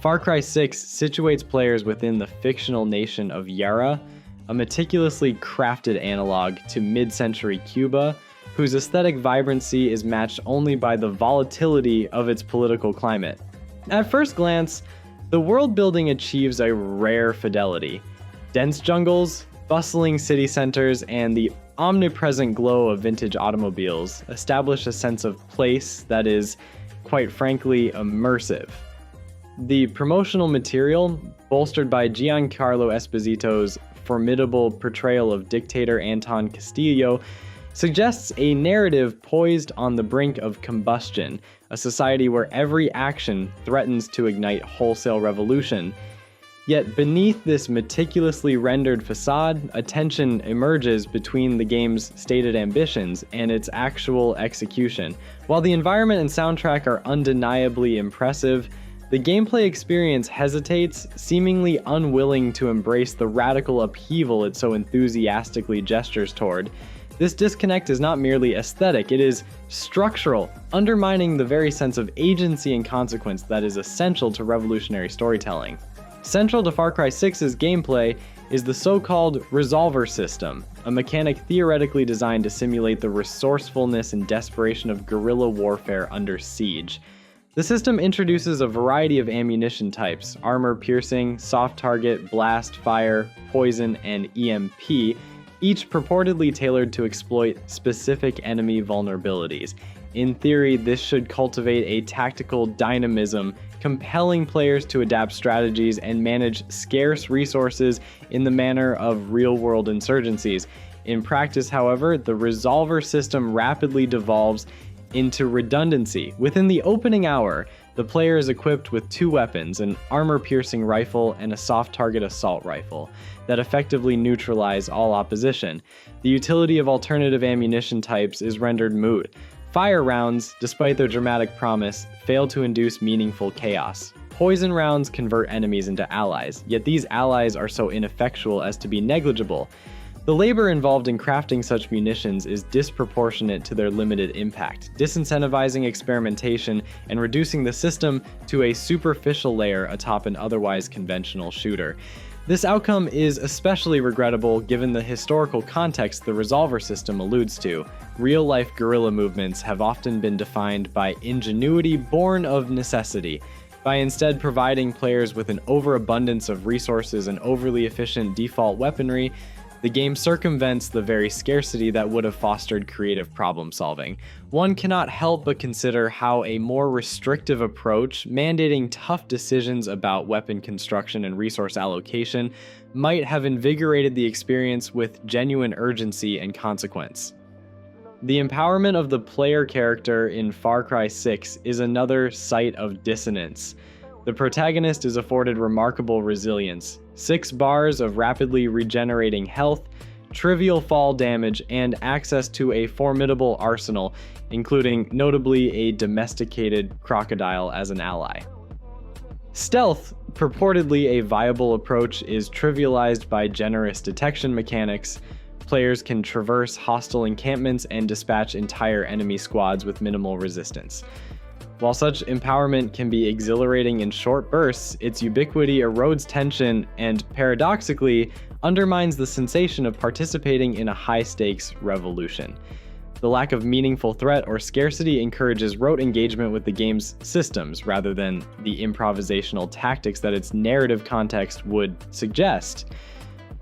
Far Cry 6 situates players within the fictional nation of Yara, a meticulously crafted analog to mid-century Cuba, whose aesthetic vibrancy is matched only by the volatility of its political climate. At first glance, the world building achieves a rare fidelity. Dense jungles, bustling city centers, and the omnipresent glow of vintage automobiles establish a sense of place that is, quite frankly, immersive. The promotional material, bolstered by Giancarlo Esposito's formidable portrayal of dictator Anton Castillo, suggests a narrative poised on the brink of combustion, a society where every action threatens to ignite wholesale revolution. Yet beneath this meticulously rendered facade, a tension emerges between the game's stated ambitions and its actual execution. While the environment and soundtrack are undeniably impressive, the gameplay experience hesitates, seemingly unwilling to embrace the radical upheaval it so enthusiastically gestures toward. This disconnect is not merely aesthetic, it is structural, undermining the very sense of agency and consequence that is essential to revolutionary storytelling. Central to Far Cry 6's gameplay is the so-called resolver system, a mechanic theoretically designed to simulate the resourcefulness and desperation of guerrilla warfare under siege. The system introduces a variety of ammunition types: armor piercing, soft target, blast, fire, poison, and EMP, each purportedly tailored to exploit specific enemy vulnerabilities. In theory, this should cultivate a tactical dynamism, compelling players to adapt strategies and manage scarce resources in the manner of real-world insurgencies. In practice, however, the resolver system rapidly devolves into redundancy. Within the opening hour, the player is equipped with two weapons, an armor-piercing rifle and a soft-target assault rifle, that effectively neutralize all opposition. The utility of alternative ammunition types is rendered moot. Fire rounds, despite their dramatic promise, fail to induce meaningful chaos. Poison rounds convert enemies into allies, yet these allies are so ineffectual as to be negligible. The labor involved in crafting such munitions is disproportionate to their limited impact, disincentivizing experimentation and reducing the system to a superficial layer atop an otherwise conventional shooter. This outcome is especially regrettable given the historical context the resolver system alludes to. Real-life guerrilla movements have often been defined by ingenuity born of necessity. By instead providing players with an overabundance of resources and overly efficient default weaponry, the game circumvents the very scarcity that would have fostered creative problem solving. One cannot help but consider how a more restrictive approach, mandating tough decisions about weapon construction and resource allocation, might have invigorated the experience with genuine urgency and consequence. The empowerment of the player character in Far Cry 6 is another site of dissonance. The protagonist is afforded remarkable resilience, 6 bars of rapidly regenerating health, trivial fall damage, and access to a formidable arsenal, including notably a domesticated crocodile as an ally. Stealth, purportedly a viable approach, is trivialized by generous detection mechanics. Players can traverse hostile encampments and dispatch entire enemy squads with minimal resistance. While such empowerment can be exhilarating in short bursts, its ubiquity erodes tension and, paradoxically, undermines the sensation of participating in a high-stakes revolution. The lack of meaningful threat or scarcity encourages rote engagement with the game's systems rather than the improvisational tactics that its narrative context would suggest.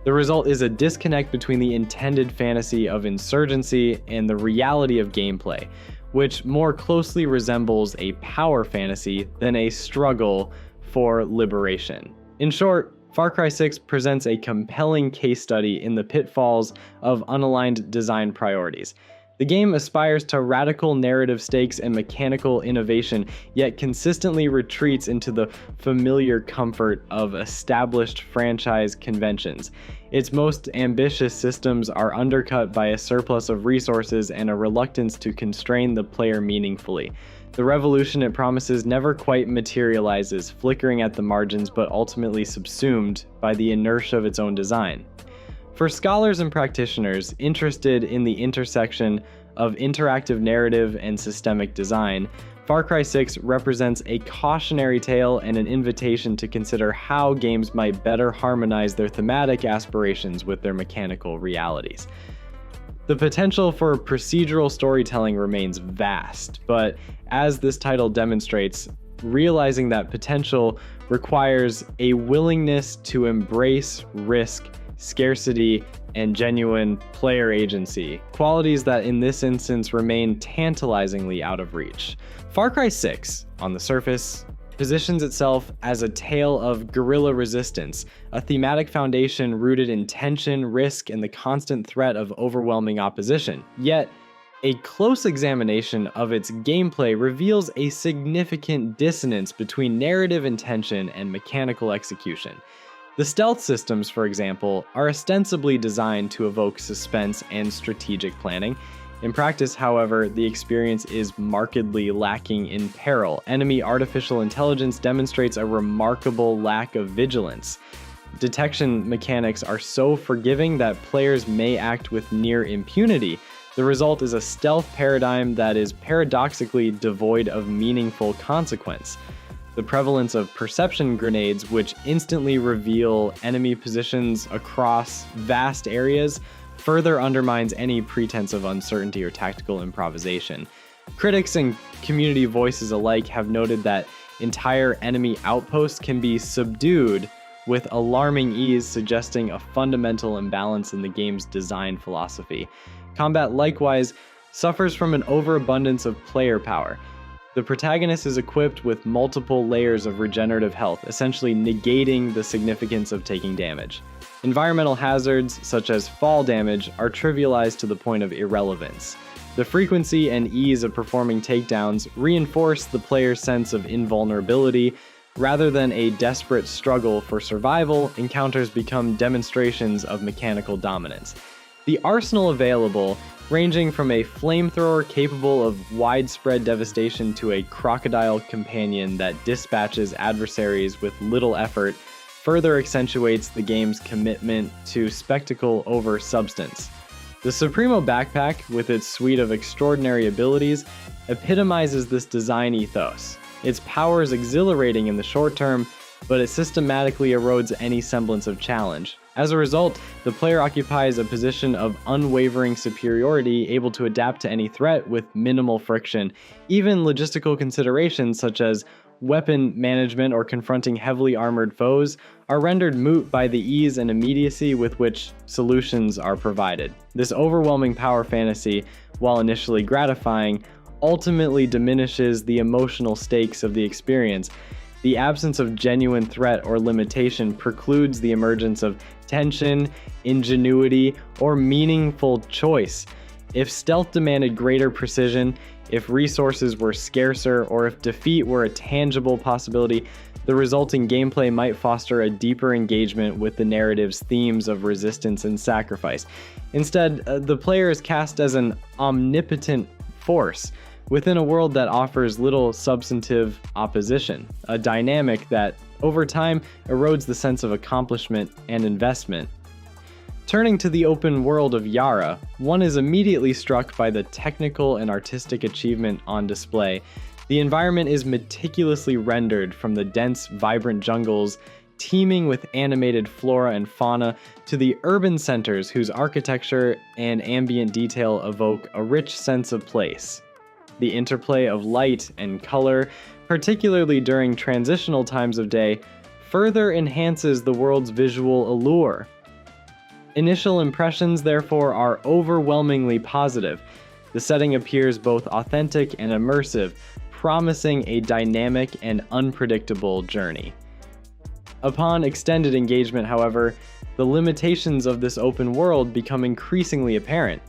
The result is a disconnect between the intended fantasy of insurgency and the reality of gameplay, which more closely resembles a power fantasy than a struggle for liberation. In short, Far Cry 6 presents a compelling case study in the pitfalls of unaligned design priorities. The game aspires to radical narrative stakes and mechanical innovation, yet consistently retreats into the familiar comfort of established franchise conventions. Its most ambitious systems are undercut by a surplus of resources and a reluctance to constrain the player meaningfully. The revolution it promises never quite materializes, flickering at the margins but ultimately subsumed by the inertia of its own design. For scholars and practitioners interested in the intersection of interactive narrative and systemic design, Far Cry 6 represents a cautionary tale and an invitation to consider how games might better harmonize their thematic aspirations with their mechanical realities. The potential for procedural storytelling remains vast, but as this title demonstrates, realizing that potential requires a willingness to embrace risk, scarcity, and genuine player agency, qualities that in this instance remain tantalizingly out of reach. Far Cry 6, on the surface, positions itself as a tale of guerrilla resistance, a thematic foundation rooted in tension, risk, and the constant threat of overwhelming opposition. Yet, a close examination of its gameplay reveals a significant dissonance between narrative intention and mechanical execution. The stealth systems, for example, are ostensibly designed to evoke suspense and strategic planning. In practice, however, the experience is markedly lacking in peril. Enemy artificial intelligence demonstrates a remarkable lack of vigilance. Detection mechanics are so forgiving that players may act with near impunity. The result is a stealth paradigm that is paradoxically devoid of meaningful consequence. The prevalence of perception grenades, which instantly reveal enemy positions across vast areas, further undermines any pretense of uncertainty or tactical improvisation. Critics and community voices alike have noted that entire enemy outposts can be subdued with alarming ease, suggesting a fundamental imbalance in the game's design philosophy. Combat likewise suffers from an overabundance of player power. The protagonist is equipped with multiple layers of regenerative health, essentially negating the significance of taking damage. Environmental hazards, such as fall damage, are trivialized to the point of irrelevance. The frequency and ease of performing takedowns reinforce the player's sense of invulnerability. Rather than a desperate struggle for survival, encounters become demonstrations of mechanical dominance. The arsenal available, ranging from a flamethrower capable of widespread devastation to a crocodile companion that dispatches adversaries with little effort, further accentuates the game's commitment to spectacle over substance. The Supremo backpack, with its suite of extraordinary abilities, epitomizes this design ethos. Its power is exhilarating in the short term, but it systematically erodes any semblance of challenge. As a result, the player occupies a position of unwavering superiority, able to adapt to any threat with minimal friction. Even logistical considerations such as weapon management or confronting heavily armored foes are rendered moot by the ease and immediacy with which solutions are provided. This overwhelming power fantasy, while initially gratifying, ultimately diminishes the emotional stakes of the experience. The absence of genuine threat or limitation precludes the emergence of tension, ingenuity, or meaningful choice. If stealth demanded greater precision, if resources were scarcer, or if defeat were a tangible possibility, the resulting gameplay might foster a deeper engagement with the narrative's themes of resistance and sacrifice. Instead, the player is cast as an omnipotent force within a world that offers little substantive opposition, a dynamic that, over time, erodes the sense of accomplishment and investment. Turning to the open world of Yara, one is immediately struck by the technical and artistic achievement on display. The environment is meticulously rendered, from the dense, vibrant jungles teeming with animated flora and fauna to the urban centers whose architecture and ambient detail evoke a rich sense of place. The interplay of light and color, particularly during transitional times of day, further enhances the world's visual allure. Initial impressions, therefore, are overwhelmingly positive. The setting appears both authentic and immersive, promising a dynamic and unpredictable journey. Upon extended engagement, however, the limitations of this open world become increasingly apparent.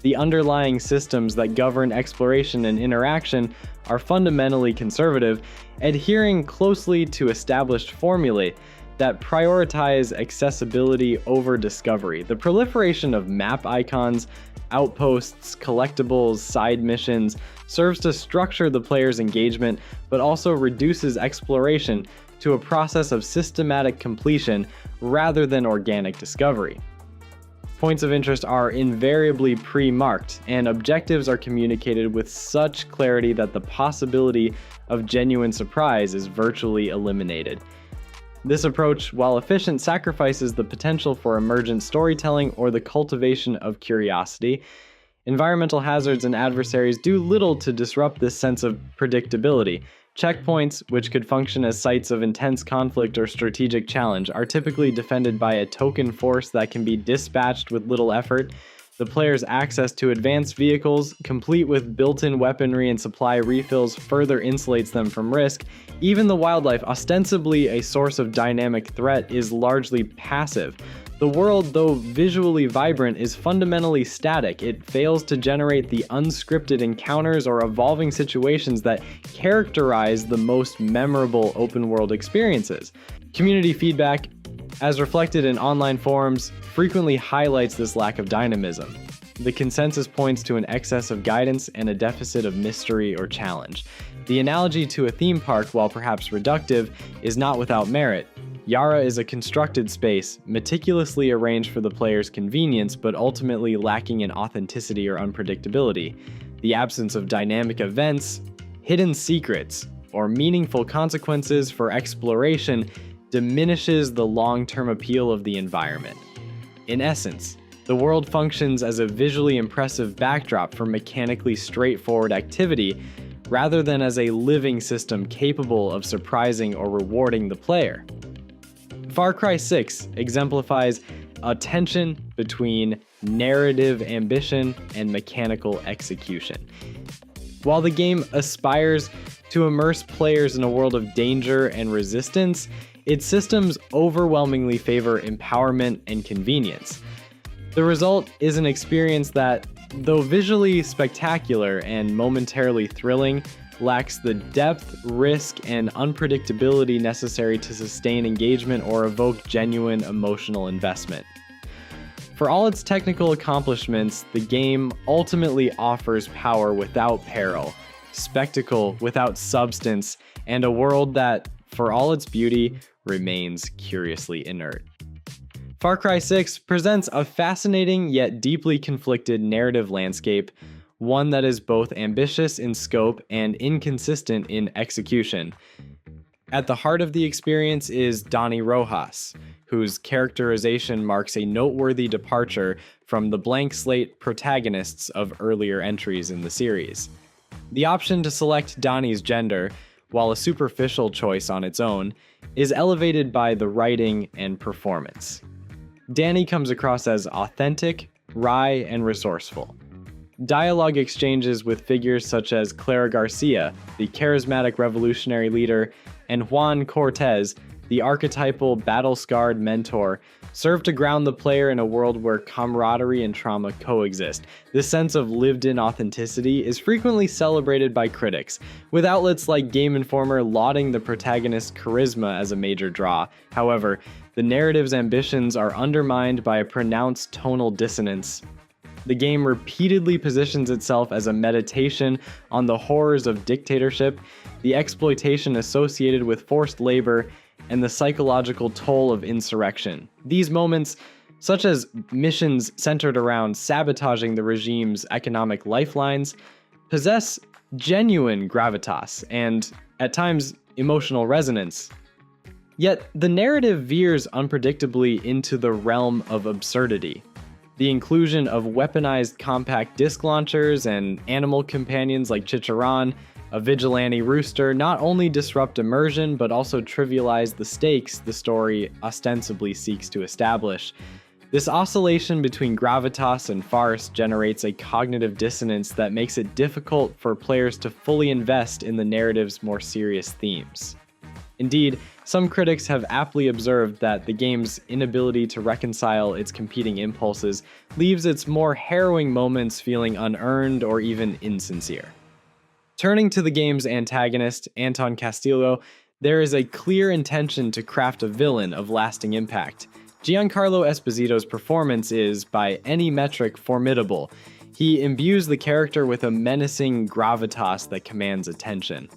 The underlying systems that govern exploration and interaction are fundamentally conservative, adhering closely to established formulae that prioritize accessibility over discovery. The proliferation of map icons, outposts, collectibles, side missions serves to structure the player's engagement, but also reduces exploration to a process of systematic completion rather than organic discovery. Points of interest are invariably pre-marked, and objectives are communicated with such clarity that the possibility of genuine surprise is virtually eliminated. This approach, while efficient, sacrifices the potential for emergent storytelling or the cultivation of curiosity. Environmental hazards and adversaries do little to disrupt this sense of predictability. Checkpoints, which could function as sites of intense conflict or strategic challenge, are typically defended by a token force that can be dispatched with little effort. The player's access to advanced vehicles, complete with built-in weaponry and supply refills, further insulates them from risk. Even the wildlife, ostensibly a source of dynamic threat, is largely passive. The world, though visually vibrant, is fundamentally static. It fails to generate the unscripted encounters or evolving situations that characterize the most memorable open-world experiences. Community feedback, as reflected in online forums, frequently highlights this lack of dynamism. The consensus points to an excess of guidance and a deficit of mystery or challenge. The analogy to a theme park, while perhaps reductive, is not without merit. Yara is a constructed space, meticulously arranged for the player's convenience, but ultimately lacking in authenticity or unpredictability. The absence of dynamic events, hidden secrets, or meaningful consequences for exploration diminishes the long-term appeal of the environment. In essence, the world functions as a visually impressive backdrop for mechanically straightforward activity, rather than as a living system capable of surprising or rewarding the player. Far Cry 6 exemplifies a tension between narrative ambition and mechanical execution. While the game aspires to immerse players in a world of danger and resistance, its systems overwhelmingly favor empowerment and convenience. The result is an experience that, though visually spectacular and momentarily thrilling, lacks the depth, risk, and unpredictability necessary to sustain engagement or evoke genuine emotional investment. For all its technical accomplishments, the game ultimately offers power without peril, spectacle without substance, and a world that, for all its beauty, remains curiously inert. Far Cry 6 presents a fascinating yet deeply conflicted narrative landscape, one that is both ambitious in scope and inconsistent in execution. At the heart of the experience is Dani Rojas, whose characterization marks a noteworthy departure from the blank slate protagonists of earlier entries in the series. The option to select Dani's gender, while a superficial choice on its own, is elevated by the writing and performance. Dani comes across as authentic, wry, and resourceful. Dialogue exchanges with figures such as Clara Garcia, the charismatic revolutionary leader, and Juan Cortez, the archetypal battle-scarred mentor, serve to ground the player in a world where camaraderie and trauma coexist. This sense of lived-in authenticity is frequently celebrated by critics, with outlets like Game Informer lauding the protagonist's charisma as a major draw. However, the narrative's ambitions are undermined by a pronounced tonal dissonance. The game repeatedly positions itself as a meditation on the horrors of dictatorship, the exploitation associated with forced labor, and the psychological toll of insurrection. These moments, such as missions centered around sabotaging the regime's economic lifelines, possess genuine gravitas and, at times, emotional resonance. Yet, the narrative veers unpredictably into the realm of absurdity. The inclusion of weaponized compact disc launchers and animal companions like Chicharron, a vigilante rooster, not only disrupt immersion but also trivialize the stakes the story ostensibly seeks to establish. This oscillation between gravitas and farce generates a cognitive dissonance that makes it difficult for players to fully invest in the narrative's more serious themes. Indeed, some critics have aptly observed that the game's inability to reconcile its competing impulses leaves its more harrowing moments feeling unearned or even insincere. Turning to the game's antagonist, Anton Castillo, there is a clear intention to craft a villain of lasting impact. Giancarlo Esposito's performance is, by any metric, formidable. He imbues the character with a menacing gravitas that commands attention.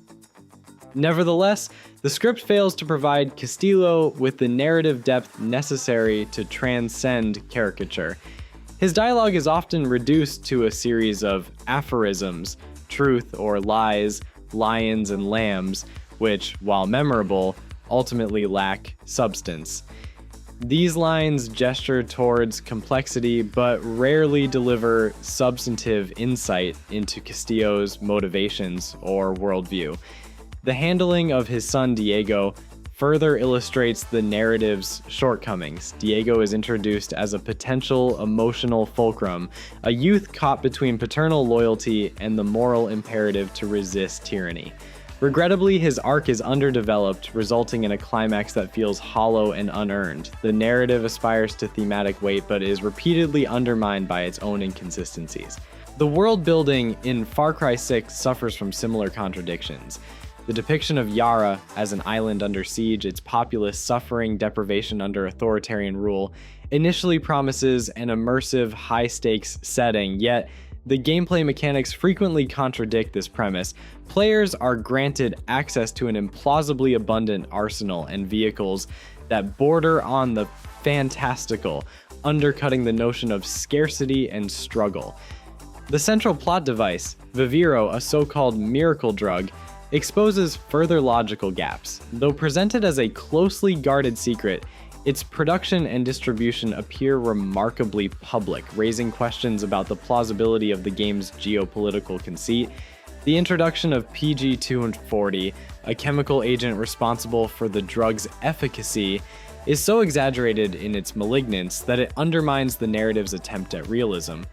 Nevertheless, the script fails to provide Castillo with the narrative depth necessary to transcend caricature. His dialogue is often reduced to a series of aphorisms, truth or lies, lions and lambs, which, while memorable, ultimately lack substance. These lines gesture towards complexity but rarely deliver substantive insight into Castillo's motivations or worldview. The handling of his son Diego further illustrates the narrative's shortcomings. Diego is introduced as a potential emotional fulcrum, a youth caught between paternal loyalty and the moral imperative to resist tyranny. Regrettably, his arc is underdeveloped, resulting in a climax that feels hollow and unearned. The narrative aspires to thematic weight, but is repeatedly undermined by its own inconsistencies. The world building in Far Cry 6 suffers from similar contradictions. The depiction of Yara as an island under siege, its populace suffering deprivation under authoritarian rule, initially promises an immersive, high-stakes setting, yet the gameplay mechanics frequently contradict this premise. Players are granted access to an implausibly abundant arsenal and vehicles that border on the fantastical, undercutting the notion of scarcity and struggle. The central plot device, Viviro, a so-called miracle drug, exposes further logical gaps. Though presented as a closely guarded secret, its production and distribution appear remarkably public, raising questions about the plausibility of the game's geopolitical conceit. The introduction of PG-240, a chemical agent responsible for the drug's efficacy, is so exaggerated in its malignance that it undermines the narrative's attempt at realism.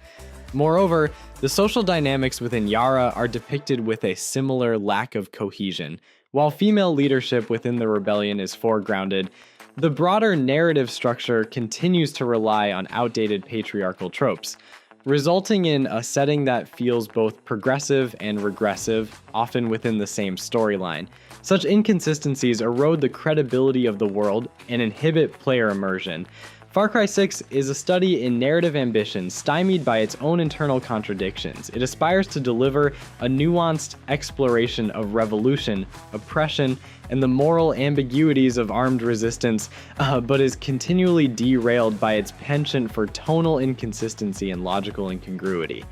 Moreover, the social dynamics within Yara are depicted with a similar lack of cohesion. While female leadership within the rebellion is foregrounded, the broader narrative structure continues to rely on outdated patriarchal tropes, resulting in a setting that feels both progressive and regressive, often within the same storyline. Such inconsistencies erode the credibility of the world and inhibit player immersion. Far Cry 6 is a study in narrative ambition stymied by its own internal contradictions. It aspires to deliver a nuanced exploration of revolution, oppression, and the moral ambiguities of armed resistance, but is continually derailed by its penchant for tonal inconsistency and logical incongruity.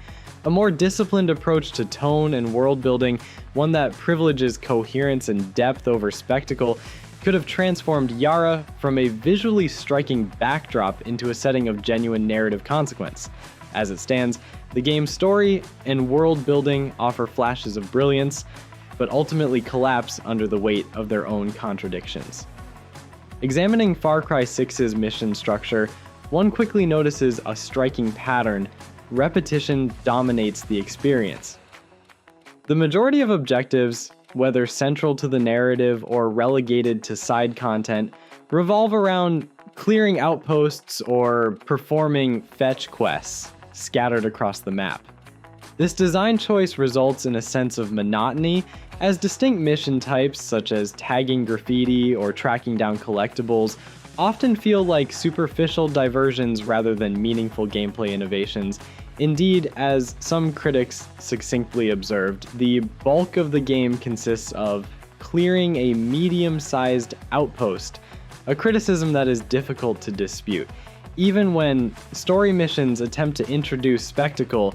A more disciplined approach to tone and world building, one that privileges coherence and depth over spectacle, could have transformed Yara from a visually striking backdrop into a setting of genuine narrative consequence. As it stands, the game's story and world building offer flashes of brilliance, but ultimately collapse under the weight of their own contradictions. Examining Far Cry 6's mission structure, one quickly notices a striking pattern: repetition dominates the experience. The majority of objectives, whether central to the narrative or relegated to side content, revolve around clearing outposts or performing fetch quests scattered across the map. This design choice results in a sense of monotony, as distinct mission types such as tagging graffiti or tracking down collectibles often feel like superficial diversions rather than meaningful gameplay innovations. Indeed, as some critics succinctly observed, the bulk of the game consists of clearing a medium-sized outpost, a criticism that is difficult to dispute. Even when story missions attempt to introduce spectacle,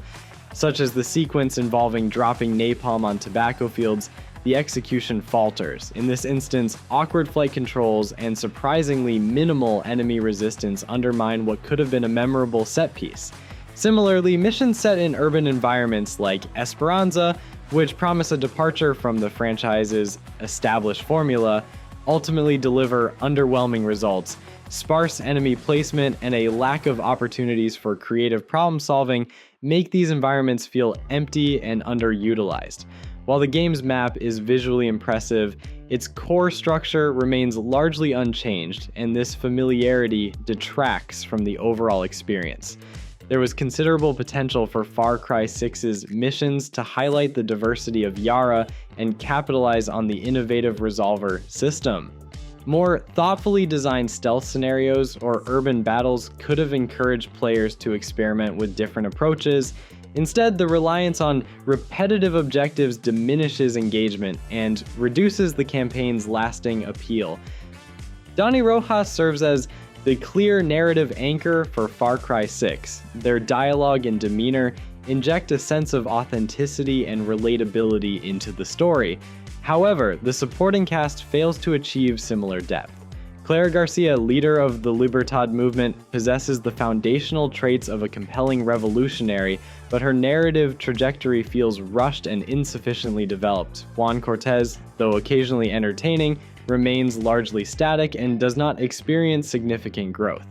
such as the sequence involving dropping napalm on tobacco fields, the execution falters. In this instance, awkward flight controls and surprisingly minimal enemy resistance undermine what could have been a memorable set piece. Similarly, missions set in urban environments like Esperanza, which promise a departure from the franchise's established formula, ultimately deliver underwhelming results. Sparse enemy placement and a lack of opportunities for creative problem solving make these environments feel empty and underutilized. While the game's map is visually impressive, its core structure remains largely unchanged, and this familiarity detracts from the overall experience. There was considerable potential for Far Cry 6's missions to highlight the diversity of Yara and capitalize on the innovative resolver system. More thoughtfully designed stealth scenarios or urban battles could have encouraged players to experiment with different approaches. Instead, the reliance on repetitive objectives diminishes engagement and reduces the campaign's lasting appeal. Dani Rojas serves as the clear narrative anchor for Far Cry 6. Their dialogue and demeanor inject a sense of authenticity and relatability into the story. However, the supporting cast fails to achieve similar depth. Clara Garcia, leader of the Libertad movement, possesses the foundational traits of a compelling revolutionary, but her narrative trajectory feels rushed and insufficiently developed. Juan Cortez, though occasionally entertaining, remains largely static and does not experience significant growth.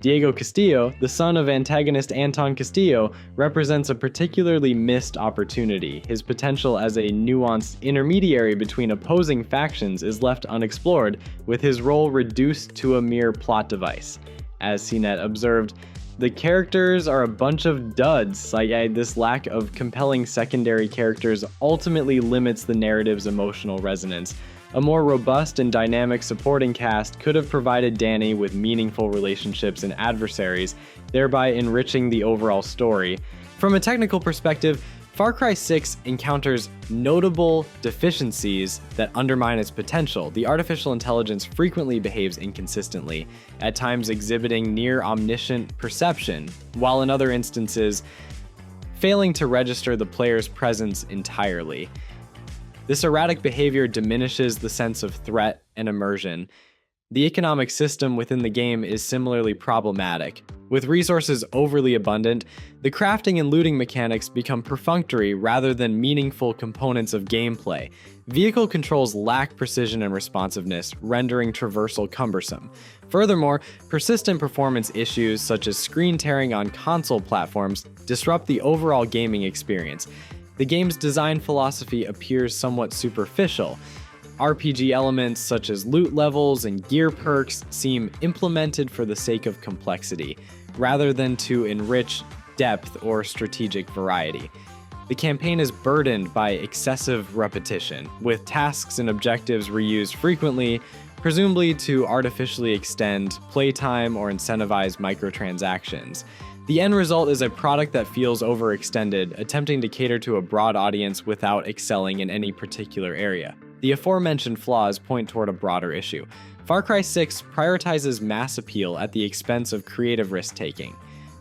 Diego Castillo, the son of antagonist Anton Castillo, represents a particularly missed opportunity. His potential as a nuanced intermediary between opposing factions is left unexplored, with his role reduced to a mere plot device. As CNET observed, the characters are a bunch of duds. This lack of compelling secondary characters ultimately limits the narrative's emotional resonance. A more robust and dynamic supporting cast could have provided Danny with meaningful relationships and adversaries, thereby enriching the overall story. From a technical perspective, Far Cry 6 encounters notable deficiencies that undermine its potential. The artificial intelligence frequently behaves inconsistently, at times exhibiting near omniscient perception, while in other instances, failing to register the player's presence entirely. This erratic behavior diminishes the sense of threat and immersion. The economic system within the game is similarly problematic. With resources overly abundant, the crafting and looting mechanics become perfunctory rather than meaningful components of gameplay. Vehicle controls lack precision and responsiveness, rendering traversal cumbersome. Furthermore, persistent performance issues such as screen tearing on console platforms disrupt the overall gaming experience. The game's design philosophy appears somewhat superficial. RPG elements such as loot levels and gear perks seem implemented for the sake of complexity, rather than to enrich depth or strategic variety. The campaign is burdened by excessive repetition, with tasks and objectives reused frequently, presumably to artificially extend playtime or incentivize microtransactions. The end result is a product that feels overextended, attempting to cater to a broad audience without excelling in any particular area. The aforementioned flaws point toward a broader issue. Far Cry 6 prioritizes mass appeal at the expense of creative risk-taking.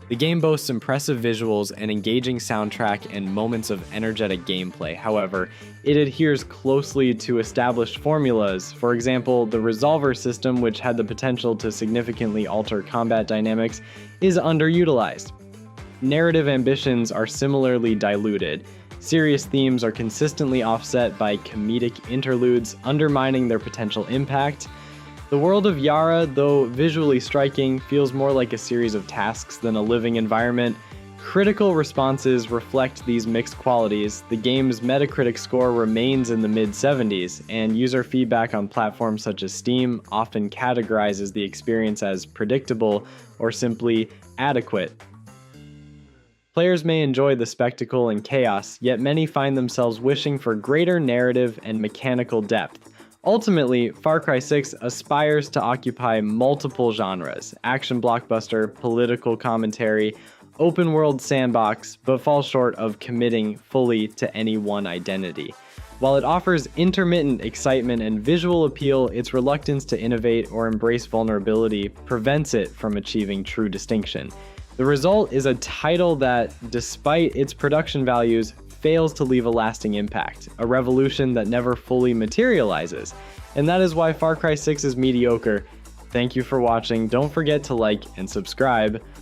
The game boasts impressive visuals, an engaging soundtrack, and moments of energetic gameplay. However, it adheres closely to established formulas. For example, the Resolver system, which had the potential to significantly alter combat dynamics, is underutilized. Narrative ambitions are similarly diluted. Serious themes are consistently offset by comedic interludes, undermining their potential impact. The world of Yara, though visually striking, feels more like a series of tasks than a living environment. Critical responses reflect these mixed qualities. The game's Metacritic score remains in the mid-70s, and user feedback on platforms such as Steam often categorizes the experience as predictable or simply adequate. Players may enjoy the spectacle and chaos, yet many find themselves wishing for greater narrative and mechanical depth. Ultimately, Far Cry 6 aspires to occupy multiple genres: action blockbuster, political commentary, open-world sandbox, but falls short of committing fully to any one identity. While it offers intermittent excitement and visual appeal, its reluctance to innovate or embrace vulnerability prevents it from achieving true distinction. The result is a title that, despite its production values, fails to leave a lasting impact, a revolution that never fully materializes. And that is why Far Cry 6 is mediocre. Thank you for watching. Don't forget to like and subscribe.